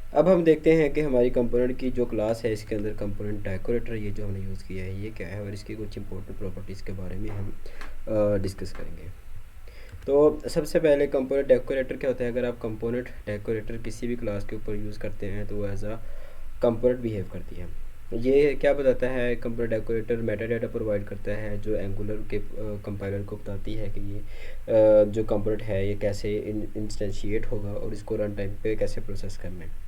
अब हम देखते हैं कि हमारी कंपोनेंट की जो क्लास है इसके अंदर कंपोनेंट डेकोरेटर ये जो हमने यूज़ किया है ये क्या है और इसकी कुछ इंपॉर्टेंट प्रॉपर्टीज़ के बारे में हम डिस्कस करेंगे। तो सबसे पहले कंपोनेंट डेकोरेटर क्या होता है। अगर आप कंपोनेंट डेकोरेटर किसी भी क्लास के ऊपर यूज़ करते हैं तो वो एज अ कंपोनेंट बिहेव करती है। ये क्या बताता है, component decorator Meta data provide करता है जो एंगुलर के कंपाइलर को बताती है कि ये जो कंपोनेंट है ये कैसे इंस्टेंशिएट होगा और इसको रन टाइम पे कैसे प्रोसेस करना है।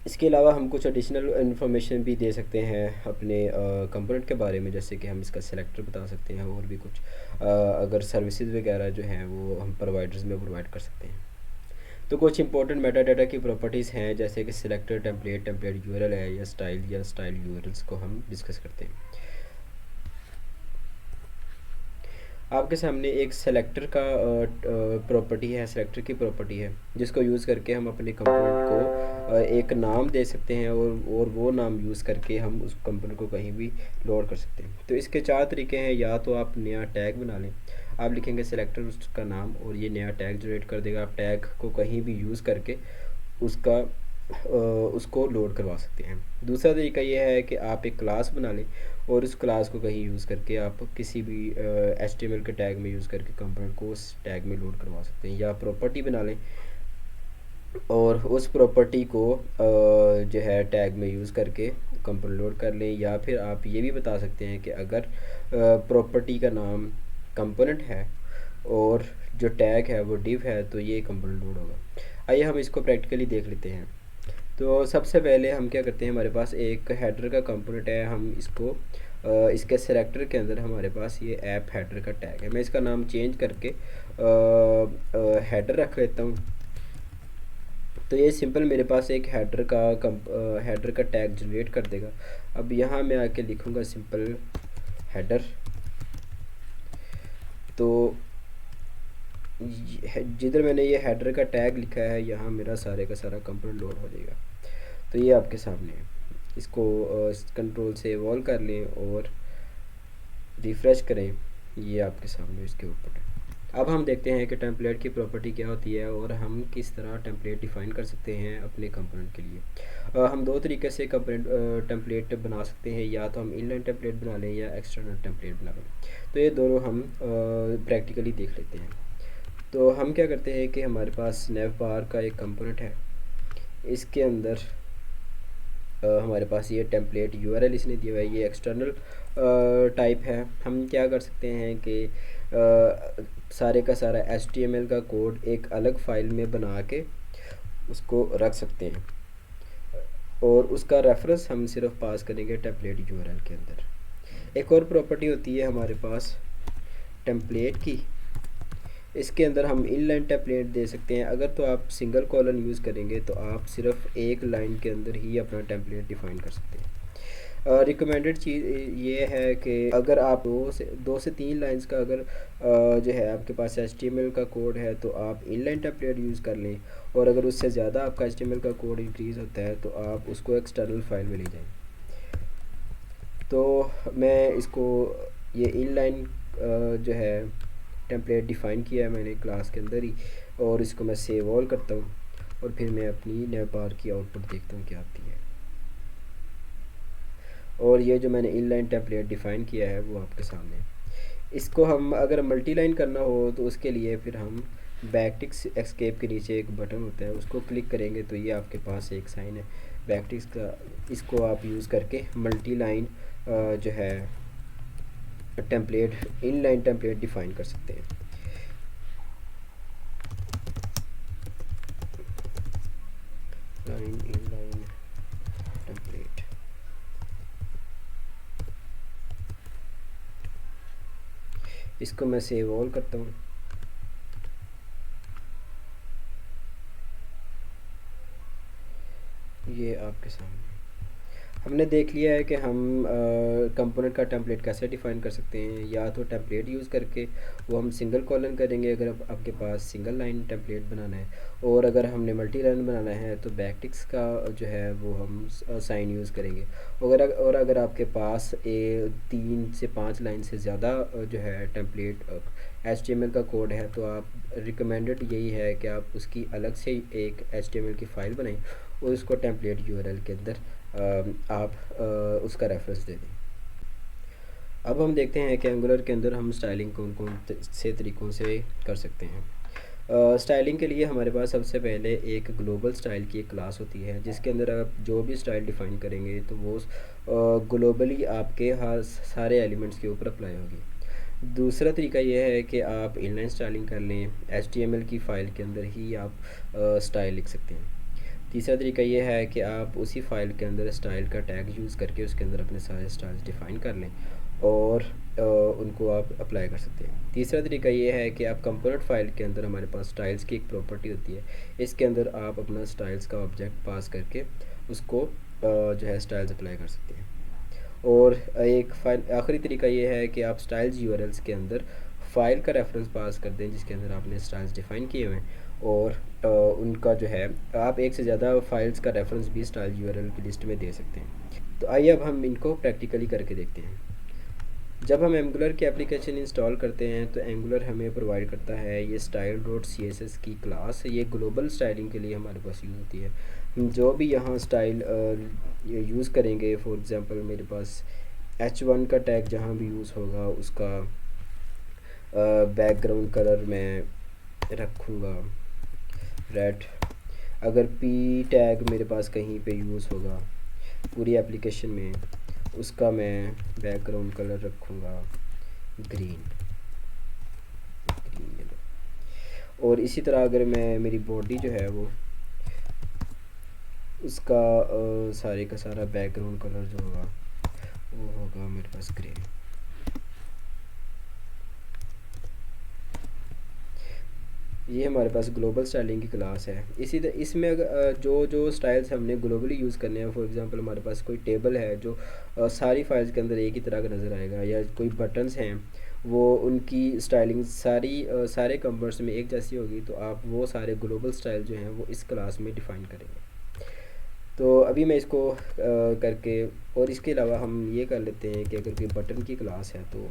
इसके अलावा हम कुछ एडिशनल इन्फॉर्मेशन भी दे सकते हैं अपने कंपोनेंट के बारे में, जैसे कि हम इसका सिलेक्टर बता सकते हैं और भी कुछ अगर सर्विसेज वगैरह जो हैं वो हम प्रोवाइडर्स में प्रोवाइड कर सकते हैं। तो कुछ इंपॉर्टेंट मेटा डाटा की प्रॉपर्टीज़ हैं जैसे कि सिलेक्टर टेम्पलेट, टेम्पलेट यूआरएल है या स्टाइल यूआरएल्स को हम डिस्कस करते हैं। आपके सामने एक सेलेक्टर का प्रॉपर्टी है, सेलेक्टर की प्रॉपर्टी है जिसको यूज़ करके हम अपने कंपोनेंट को एक नाम दे सकते हैं और वो नाम यूज़ करके हम उस कंपोनेंट को कहीं भी लोड कर सकते हैं। तो इसके चार तरीके हैं। या तो आप नया टैग बना लें, आप लिखेंगे सेलेक्टर उसका नाम और ये नया टैग जनरेट कर देगा। आप टैग को कहीं भी यूज़ करके उसका उसको लोड करवा सकते हैं। दूसरा तरीका ये है कि आप एक क्लास बना लें और उस क्लास को कहीं यूज़ करके आप किसी भी HTML के टैग में यूज़ करके कंपोनेंट को उस टैग में लोड करवा सकते हैं। या प्रॉपर्टी बना लें और उस प्रॉपर्टी को जो है टैग में यूज़ करके कंपोनेंट लोड कर लें। या फिर आप ये भी बता सकते हैं कि अगर प्रॉपर्टी का नाम कंपोनेंट है और जो टैग है वो div है तो ये कंपोनेंट लोड होगा। आइए हम इसको प्रैक्टिकली देख लेते हैं। तो सबसे पहले हम क्या करते हैं, हमारे पास एक हेडर का कंपोनेंट है। हम इसको इसके सेलेक्टर के अंदर हमारे पास ये ऐप हेडर का टैग है। मैं इसका नाम चेंज करके हेडर रख लेता हूँ। तो ये सिंपल मेरे पास एक हेडर का टैग जनरेट कर देगा। अब यहाँ मैं आके लिखूँगा सिंपल हेडर। तो जिधर मैंने ये हेडर का टैग लिखा है यहाँ मेरा सारे का सारा कंपोनेंट लोड हो जाएगा। तो ये आपके सामने है। इसको कंट्रोल से वॉल कर लें और रिफ़्रेश करें। ये आपके सामने इसके ऊपर है। अब हम देखते हैं कि टेम्पलेट की प्रॉपर्टी क्या होती है और हम किस तरह टेम्पलेट डिफ़ाइन कर सकते हैं अपने कंपोनेंट के लिए। हम दो तरीके से कंपोनेंट टेम्पलेट बना सकते हैं। या तो हम इनलाइन टेम्पलेट बना लें या एक्सटर्नल टेम्पलेट बना लें। तो ये दोनों हम प्रैक्टिकली देख लेते हैं। तो हम क्या करते हैं कि हमारे पास नेव बार का एक कंपोनेंट है। इसके अंदर हमारे पास ये टेम्पलेट यूआरएल इसने दिया हुआ है, ये एक्सटर्नल टाइप है। हम क्या कर सकते हैं कि सारे का सारा HTML का कोड एक अलग फ़ाइल में बना के उसको रख सकते हैं और उसका रेफरेंस हम सिर्फ पास करेंगे टेम्पलेट यूआरएल के अंदर। एक और प्रॉपर्टी होती है हमारे पास टेम्पलेट की। इसके अंदर हम इनलाइन टेम्पलेट दे सकते हैं। अगर तो आप सिंगल कॉलन यूज़ करेंगे तो आप सिर्फ एक लाइन के अंदर ही अपना टेम्पलेट डिफ़ाइन कर सकते हैं। रिकमेंडेड चीज़ ये है कि अगर आप दो से तीन लाइंस का अगर जो है आपके पास HTML का कोड है तो आप इनलाइन टेम्पलेट यूज़ कर लें। और अगर उससे ज़्यादा आपका HTML का कोड इंक्रीज़ होता है तो आप उसको एक्सटर्नल फाइल में ले जाएं। तो मैं इसको ये इनलाइन जो है टेम्पलेट डिफ़ाइन किया है मैंने क्लास के अंदर ही, और इसको मैं सेव ऑल करता हूँ और फिर मैं अपनी नेव बार की आउटपुट देखता हूँ क्या आती है। और ये जो मैंने इनलाइन टेम्पलेट डिफ़ाइन किया है वो आपके सामने है। इसको हम अगर मल्टी लाइन करना हो तो उसके लिए फिर हम बैकटिक्स एस्केप के नीचे एक बटन होता है उसको क्लिक करेंगे तो ये आपके पास एक साइन है बैकटिक्स का। इसको आप यूज़ करके मल्टी लाइन जो है टेम्पलेट इनलाइन टेम्पलेट डिफ़ाइन कर सकते हैं। लाइन इनलाइन टेम्पलेट, इसको मैं सेव ऑल करता हूँ। ये आपके सामने। हमने देख लिया है कि हम कंपोनेंट का टेम्पलेट कैसे डिफ़ाइन कर सकते हैं। या तो टेम्पलेट यूज़ करके वो हम सिंगल कॉलन करेंगे अगर आपके पास सिंगल लाइन टेम्पलेट बनाना है, और अगर हमने मल्टी लाइन बनाना है तो बैकटिक्स का जो है वो हम साइन यूज़ करेंगे। और अगर आपके पास 3 से 5 लाइन से ज़्यादा जो है टेम्पलेट HTML का कोड है, तो आप रिकमेंडेड यही है कि आप उसकी अलग से एक HTML की फ़ाइल बनाएं और उसको टेम्पलेट URL के अंदर आप उसका रेफरेंस दे दें। अब हम देखते हैं कि एंगुलर के अंदर हम स्टाइलिंग कौन कौन से तरीक़ों से कर सकते हैं। स्टाइलिंग के लिए हमारे पास सबसे पहले एक ग्लोबल स्टाइल की एक क्लास होती है, जिसके अंदर आप जो भी स्टाइल डिफ़ाइन करेंगे तो वो ग्लोबली आपके हर सारे एलिमेंट्स के ऊपर अप्लाई होगी। दूसरा तरीका ये है कि आप इनलाइन स्टाइलिंग कर लें, HTML की फ़ाइल के अंदर ही आप स्टाइल लिख सकते हैं। तीसरा तरीका ये है कि आप उसी फ़ाइल के अंदर स्टाइल का टैग यूज़ करके उसके अंदर अपने सारे स्टाइल्स डिफ़ाइन कर लें और उनको आप अप्लाई कर सकते हैं। तीसरा तरीका ये है कि आप कंपोनेंट फ़ाइल के अंदर हमारे पास स्टाइल्स की एक प्रॉपर्टी होती है, इसके अंदर आप अपना स्टाइल्स का ऑब्जेक्ट पास करके उसको जो है स्टाइल्स अप्लाई कर सकते हैं। और एक फाइल आखिरी तरीका ये है कि आप स्टाइल्स यूआरएल्स के अंदर फ़ाइल का रेफरेंस पास कर दें जिसके अंदर आपने स्टाइल्स डिफ़ाइन किए हुए हैं, और उनका जो है आप एक से ज़्यादा फाइल्स का रेफरेंस भी स्टाइल यूआरएल की लिस्ट में दे सकते हैं। तो आइए अब हम इनको प्रैक्टिकली करके देखते हैं। जब हम एंगुलर की एप्लीकेशन इंस्टॉल करते हैं तो एंगुलर हमें प्रोवाइड करता है ये स्टाइल डॉट CSS की क्लास। ये ग्लोबल स्टाइलिंग के लिए हमारे पास यूज़ होती है। हम जो भी यहाँ स्टाइल यूज़ करेंगे, फॉर एग्ज़ाम्पल मेरे पास H1 का टैग जहाँ भी यूज़ होगा उसका बैकग्राउंड कलर मैं रखूँगा रेड। अगर P टैग मेरे पास कहीं पे यूज़ होगा पूरी एप्लीकेशन में, उसका मैं बैकग्राउंड कलर रखूँगा ग्रीन येलो। और इसी तरह अगर मैं मेरी बॉडी जो है वो उसका सारे का सारा बैकग्राउंड कलर जो होगा वो होगा मेरे पास ग्रे। ये हमारे पास ग्लोबल स्टाइलिंग की क्लास है। इसमें अगर जो स्टाइल्स हमने ग्लोबली यूज़ करने हैं, फॉर एग्जांपल हमारे पास कोई टेबल है जो सारी फाइल्स के अंदर एक ही तरह का नज़र आएगा, या कोई बटन्स हैं वो उनकी स्टाइलिंग सारे कंपोनेंट्स में एक जैसी होगी, तो आप वो सारे ग्लोबल स्टाइल जो हैं वो इस क्लास में डिफ़ाइन करेंगे। तो अभी मैं इसको करके, और इसके अलावा हम ये कर लेते हैं कि अगर कोई बटन की क्लास है तो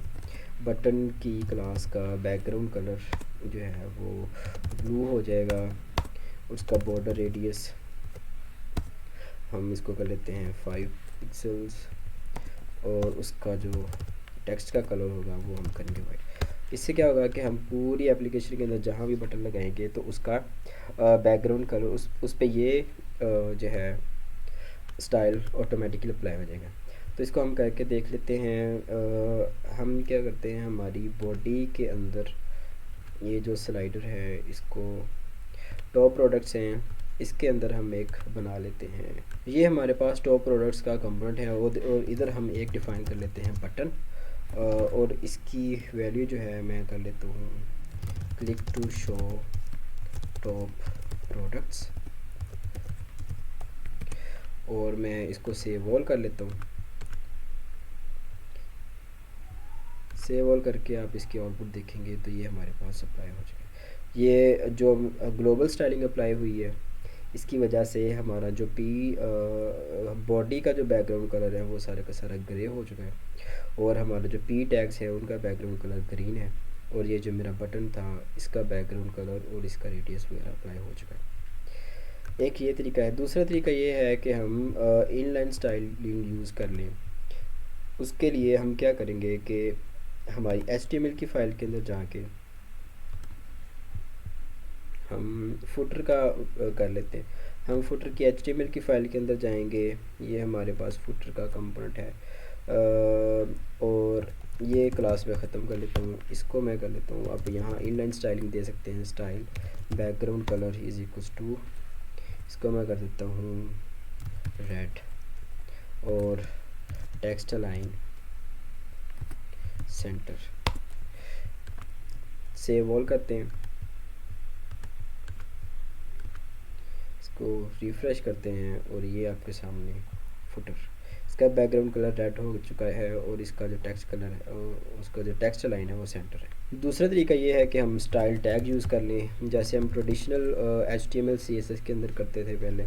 बटन की क्लास का बैकग्राउंड कलर जो है वो ब्लू हो जाएगा। उसका बॉर्डर रेडियस हम इसको कर लेते हैं 5 पिक्सल्स, और उसका जो टेक्स्ट का कलर होगा वो हम करेंगे वाइट। इससे क्या होगा कि हम पूरी एप्लीकेशन के अंदर जहाँ भी बटन लगाएंगे तो उसका बैकग्राउंड कलर उस पे ये जो है स्टाइल ऑटोमेटिकली अप्लाई हो जाएगा। तो इसको हम करके देख लेते हैं। हम क्या करते हैं, हमारी बॉडी के अंदर ये जो स्लाइडर है इसको टॉप प्रोडक्ट्स हैं, इसके अंदर हम एक बना लेते हैं। ये हमारे पास टॉप प्रोडक्ट्स का कंपोनेंट है, और इधर हम एक डिफ़ाइन कर लेते हैं बटन, और इसकी वैल्यू जो है मैं कर लेता हूँ click to show top products, और मैं इसको सेव ऑल कर लेता हूँ। सेव ऑल करके आप इसकी आउटपुट देखेंगे तो ये हमारे पास अप्लाई हो जाएगा। ये जो ग्लोबल स्टाइलिंग अप्लाई हुई है इसकी वजह से हमारा जो बॉडी का जो बैकग्राउंड कलर है वो सारा का सारा ग्रे हो चुका है, और हमारा जो P टैग्स है उनका बैकग्राउंड कलर ग्रीन है, और ये जो मेरा बटन था इसका बैकग्राउंड कलर और इसका रेडियस वगैरह अप्लाई हो चुका है। एक ये तरीका है। दूसरा तरीका ये है कि हम इनलाइन स्टाइलिंग यूज़ कर लें। उसके लिए हम क्या करेंगे कि हमारी HTML की फ़ाइल के अंदर जाके हम फुटर का कर लेते हैं। हम फुटर की HTML की फ़ाइल के अंदर जाएंगे। ये हमारे पास फुटर का कंपोनेंट है, और ये क्लास में ख़त्म कर लेता हूँ। इसको मैं कर लेता हूँ, आप यहाँ इनलाइन स्टाइलिंग दे सकते हैं, style background colour is equals to, इसको मैं कर देता हूँ रेड, और text align centre. Save all करते हैं, इसको रिफ़्रेश करते हैं, और ये आपके सामने फुटर इसका बैकग्राउंड कलर रेड हो चुका है और इसका जो टेक्स्ट कलर है उसका जो टेक्स्ट लाइन है वो सेंटर है। दूसरा तरीका ये है कि हम स्टाइल टैग यूज़ कर लें, जैसे हम ट्रेडिशनल HTML CSS के अंदर करते थे पहले।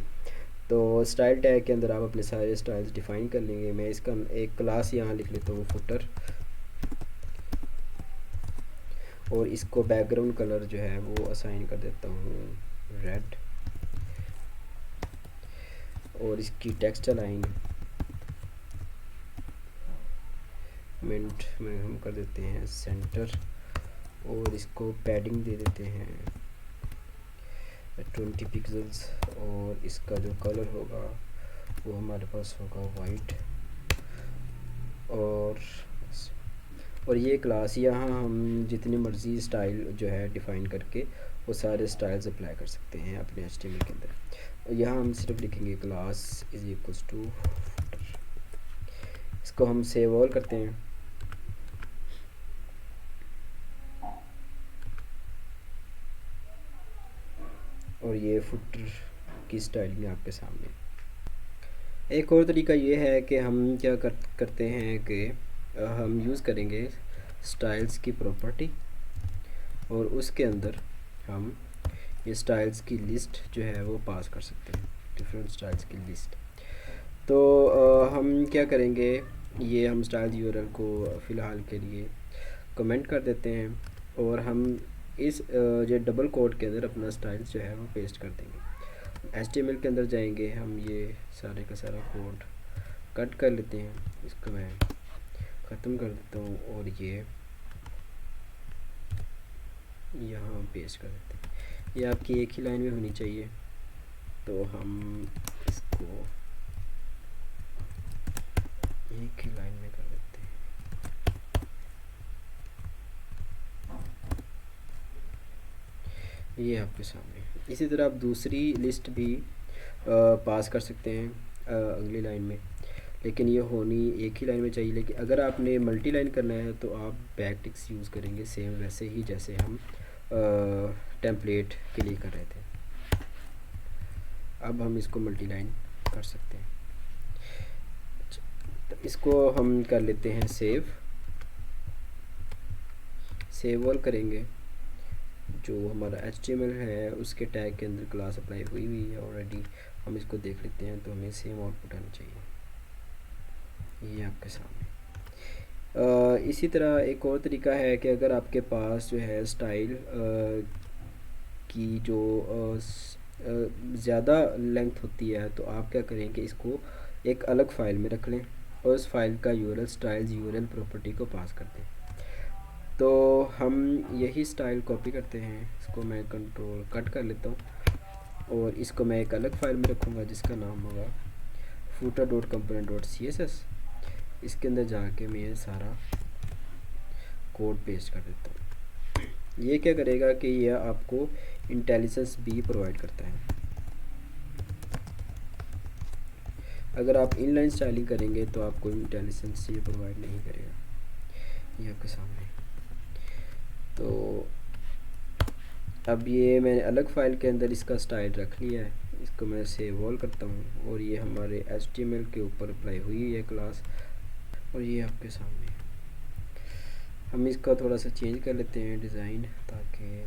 तो स्टाइल टैग के अंदर आप अपने सारे स्टाइल्स डिफ़ाइन कर लेंगे। मैं इसका एक क्लास यहाँ लिख लेता हूँ फुटर, और इसको बैकग्राउंड कलर जो है वो असाइन कर देता हूँ रेड, और इसकी टेक्स्ट लाइन मिनट में हम कर देते हैं सेंटर, और इसको पैडिंग दे देते हैं 20 पिक्सल्स, और इसका जो कलर होगा वो हमारे पास होगा वाइट। और ये क्लास यहाँ हम जितनी मर्ज़ी स्टाइल जो है डिफ़ाइन करके वो सारे स्टाइल्स अप्लाई कर सकते हैं अपने HTML के अंदर। यहाँ हम सिर्फ लिखेंगे class is equals to footer. इसको हम सेव ऑल करते हैं। और ये फुटर की स्टाइलिंग आपके सामने। एक और तरीका ये है कि हम क्या करते हैं कि हम यूज़ करेंगे स्टाइल्स की प्रॉपर्टी, और उसके अंदर हम ये स्टाइल्स की लिस्ट जो है वो पास कर सकते हैं, डिफरेंट स्टाइल्स की लिस्ट। तो हम क्या करेंगे, ये हम स्टाइल यूआरएल को फ़िलहाल के लिए कमेंट कर देते हैं, और हम इस जो डबल कोट के अंदर अपना स्टाइल्स जो है वो पेस्ट कर देंगे। HTML के अंदर जाएंगे, हम ये सारे का सारा कोड कट कर लेते हैं, इसको मैं ख़त्म कर देता हूँ, और ये यहाँ पेस्ट कर देते हैं। ये आपकी एक ही लाइन में होनी चाहिए, तो हम इसको एक ही लाइन में कर देते हैं। ये आपके सामने। इसी तरह आप दूसरी लिस्ट भी पास कर सकते हैं अगली लाइन में, लेकिन ये होनी एक ही लाइन में चाहिए। लेकिन अगर आपने मल्टी लाइन करना है तो आप बैकटिक्स यूज़ करेंगे, सेम वैसे ही जैसे हम टेम्पलेट के लिए कर रहे थे। अब हम इसको मल्टी लाइन कर सकते हैं। तो इसको हम कर लेते हैं सेव ऑल करेंगे। जो हमारा HTML है उसके टैग के अंदर क्लास अप्लाई हुई है ऑलरेडी, हम इसको देख लेते हैं, तो हमें सेम आउटपुट आना चाहिए। ये आपके सामने। इसी तरह एक और तरीका है कि अगर आपके पास जो है स्टाइल की जो ज़्यादा लेंथ होती है, तो आप क्या करें कि इसको एक अलग फ़ाइल में रख लें, और उस फाइल का यूआरएल स्टाइल्स यूआरएल प्रॉपर्टी को पास कर दें। तो हम यही स्टाइल कॉपी करते हैं, इसको मैं कंट्रोल कट कर लेता हूँ, और इसको मैं एक अलग फ़ाइल में रखूँगा जिसका नाम होगा footer.component.css। इसके अंदर जाके मैं ये सारा कोड पेस्ट कर देता हूँ। ये क्या करेगा कि यह आपको इंटेलिजेंस भी प्रोवाइड करता है। अगर आप इनलाइन स्टाइलिंग करेंगे तो आपको इंटेलिजेंस ये प्रोवाइड नहीं करेगा। ये आपके सामने। तो अब ये मैंने अलग फ़ाइल के अंदर इसका स्टाइल रख लिया है, इसको मैं सेव ऑल करता हूँ, और ये हमारे HTML के ऊपर अप्लाई हुई है क्लास, और ये आपके सामने। हम इसका थोड़ा सा चेंज कर लेते हैं डिज़ाइन, ताकि,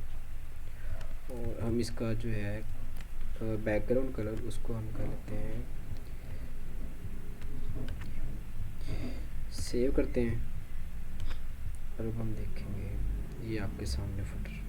और हम इसका जो है बैकग्राउंड कलर उसको हम कर लेते हैं, सेव करते हैं, और अब हम देखेंगे ये आपके सामने फुटर।